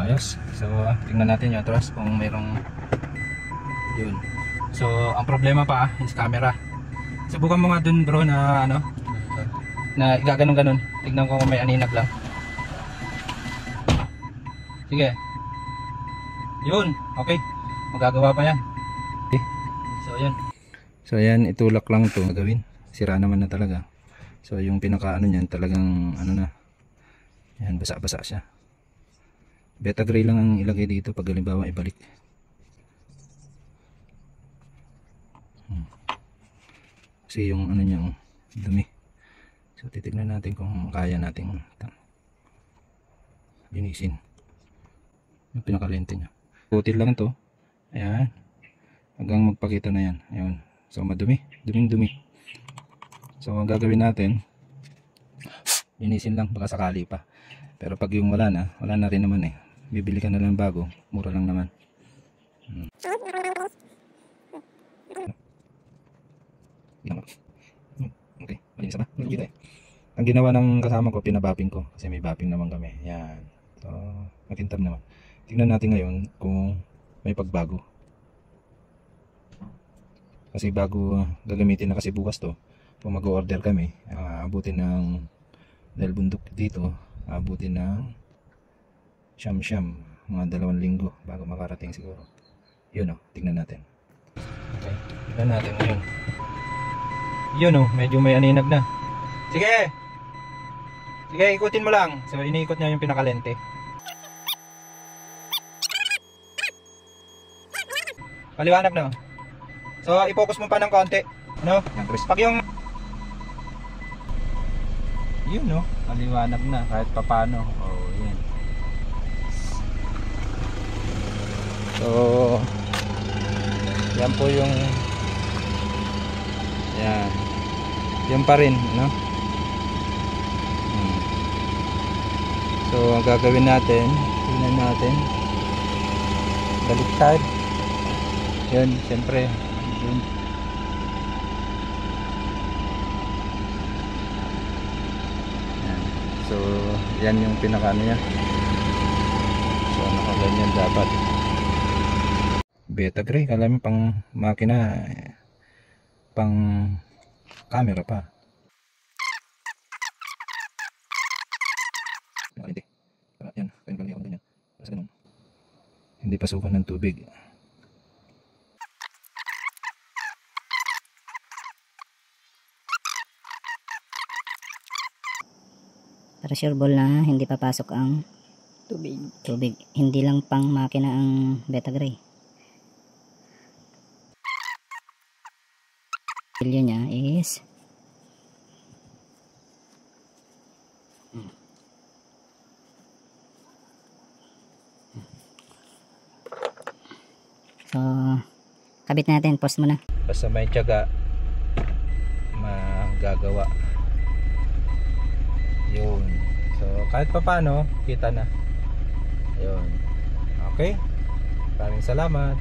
Ayos. So tingnan natin yung atras kung mayroong yun. So ang problema pa is camera. Subukan mo nga dun bro na ano, na igaganon-ganon. Tignan ko kung may aninag lang. Sige. Yun, okay. Magagawa pa yan. Okay. So yan. So yan, itulak lang to gagawin. Sira naman na talaga. So yung pinaka ano niyan talagang ano na. Yan, basa-basa siya. Beta gray lang ang ilagay dito pag halimbawa ibalik. Kasi yung ano niya dumi. So titignan natin kung kaya nating linisin yung pinakalente niya. Putil lang to. Ayan. Hanggang magpakita na yan. Ayun. So madumi. Duming-dumi. So ang gagawin natin, linisin lang baka sakali pa. Pero pag yung wala na rin naman eh. Bibili ka na lang bago, mura lang naman. Okay, malinis na ba? Ang ginawa ng kasama ko, pinabaping ko kasi may bapping naman kami. Yan. So, makintab naman. Tingnan natin ngayon kung may pagbago. Kasi bago gagamitin na kasi bukas to, kung mag-order kami, abutin ng dahil bundok dito, abutin ng siyam-siyam, mga 2 linggo bago makarating siguro. Yun o, tignan natin. Okay, tignan natin ngayon. Yun o, medyo may aninag na. Sige! Sige, ikutin mo lang. So, iniikot niya yung pinakalente. Paliwanag na. So, i-focus mo pa ng konti. Ano? Pag yung yun no, paliwanag na kahit papano. Oh, yan. So, yan po yung yan. Yan pa rin, no? So, ang gagawin natin, tingnan natin. Baliktad. Yun, siyempre. Yun. Yan. So, yan yung pinaka-ano niya. So, nakaganyan dapat. Beta gray, alam mo pang makina, pang camera pa. Hindi. Yan, kanya-kanya ako ganyan. Basta ganun. Hindi pasukan ng tubig. Para sure ball na hindi papasok ang tubig. Hindi lang pang makina ang beta gray. Pilyo niya is so kabit natin, post mo na. Basta may tiyaga magagawa. Yun. So kahit pa paano kita na. Yun. Okay. Maraming salamat.